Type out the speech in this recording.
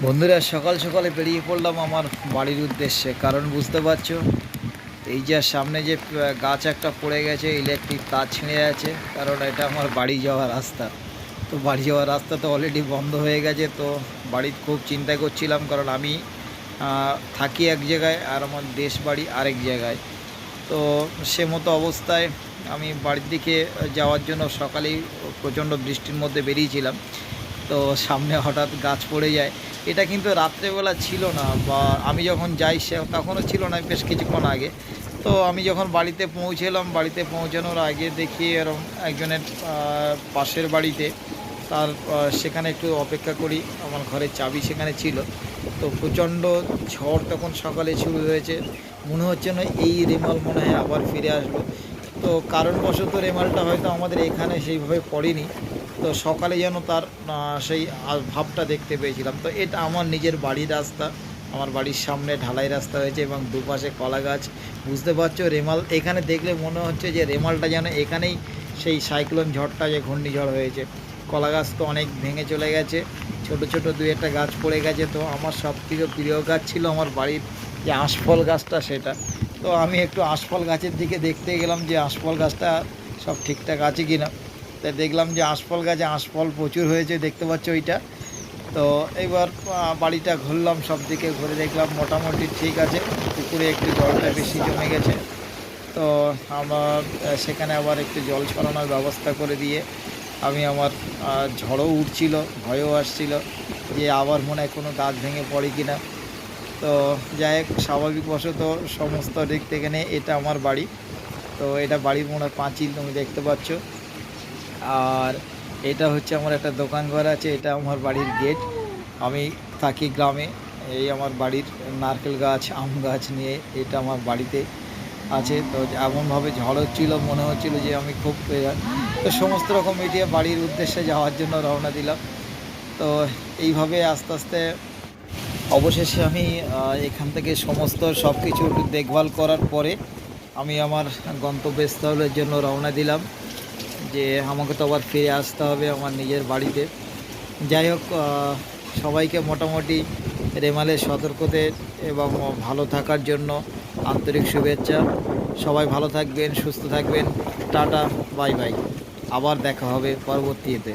বন্ধুরা, সকাল সকালে বেরিয়ে পড়লাম আমার বাড়ির উদ্দেশ্যে। কারণ বুঝতে পারছো, এই যে সামনে যে গাছ একটা পড়ে গেছে, ইলেকট্রিক তার ছিঁড়ে আছে, কারণ এটা আমার বাড়ি যাওয়ার রাস্তা। তো বাড়ি যাওয়ার রাস্তা তো অলরেডি বন্ধ হয়ে গেছে। তো বাড়ির খুব চিন্তা করছিলাম, কারণ আমি থাকি এক জায়গায় আর আমার দেশ বাড়ি আরেক জায়গায়। তো সে মতো অবস্থায় আমি বাড়ির দিকে যাওয়ার জন্য সকালেই প্রচণ্ড বৃষ্টির মধ্যে বেরিয়েছিলাম। তো সামনে হঠাৎ গাছ পড়ে যায়। এটা কিন্তু রাত্রেবেলা ছিল না, বা আমি যখন যাই সে তখনও ছিল না, বেশ কিছুক্ষণ আগে। তো আমি যখন বাড়িতে পৌঁছলাম, বাড়িতে পৌঁছানোর আগে দেখি এরকম একজনের পাশের বাড়িতে তার সেখানে একটু অপেক্ষা করি, আমার ঘরের চাবি সেখানে ছিল। তো প্রচণ্ড ঝড় তখন সকালে শুরু হয়েছে। মনে হচ্ছে না এই রেমাল মনে হয় আবার ফিরে আসলো। তো কারণবশত রেমালটা হয়তো আমাদের এখানে সেইভাবে পড়েনি। তো সকালে যেন তার সেই ভাবটা দেখতে পেয়েছিলাম। তো এটা আমার নিজের বাড়ির রাস্তা, আমার বাড়ির সামনে ঢালাই রাস্তা হয়েছে এবং দুপাশে কলা গাছ। বুঝতে পারছো, রেমাল এখানে দেখলে মনে হচ্ছে যে রেমালটা যেন এখানেই সেই সাইক্লোন ঝড়টা, যে ঘূর্ণিঝড় হয়েছে। কলা গাছ তো অনেক ভেঙে চলে গেছে, ছোট ছোট দুই একটা গাছ পড়ে গেছে। তো আমার সবথেকে প্রিয় গাছ ছিল আমার বাড়ির যে আঁশফল গাছটা, সেটা। তো আমি একটু আঁশফল গাছের দিকে দেখতে গেলাম যে আঁশফল গাছটা সব ঠিকঠাক আছে কিনা। তাই দেখলাম যে আঁশফল গাছে আঁশফল প্রচুর হয়েছে, দেখতে পাচ্ছ ওইটা। তো এবার বাড়িটা ঘুরলাম, সব দিকে ঘুরে দেখলাম মোটামুটি ঠিক আছে। পুকুরে একটু জলটা বেশি জমে গেছে। তো আমার সেখানে আবার একটু জল ছড়ানোর ব্যবস্থা করে দিয়ে আমি আমার ঝড়ও উঠছিল, ভয়ও আসছিল যে আবার মনে হয় কোনো গাছ ভেঙে পড়ে কিনা। তো যাই হোক, স্বাভাবিকবশত সমস্ত দিক থেকে নিয়ে এটা আমার বাড়ি। তো এটা বাড়ির মনে হয় পাঁচিল, তুমি দেখতে পাচ্ছ। আর এটা হচ্ছে আমার একটা দোকান ঘর আছে, এটা আমার বাড়ির গেট। আমি থাকি গ্রামে। এই আমার বাড়ির নারকেল গাছ, আম গাছ নিয়ে এটা আমার বাড়িতে আছে। তো এমনভাবে ঝড় হচ্ছিল, মনে হচ্ছিল যে আমি খুব তো সমস্ত রকম মিটিয়ে বাড়ির উদ্দেশ্যে যাওয়ার জন্য রওনা দিলাম। তো এইভাবে আস্তে আস্তে অবশেষে আমি এখান থেকে সমস্ত সব কিছু দেখভাল করার পরে আমি আমার গন্তব্যস্থলের জন্য রওনা দিলাম, যে আমাকে তো আবার ফিরে আসতে হবে আমার নিজের বাড়িতে। যাই হোক, সবাইকে মোটামুটি রেমালের সতর্কতে এবং ভালো থাকার জন্য আন্তরিক শুভেচ্ছা। সবাই ভালো থাকবেন, সুস্থ থাকবেন। Tata, bye bye. আবার দেখা হবে পরবর্তীতে।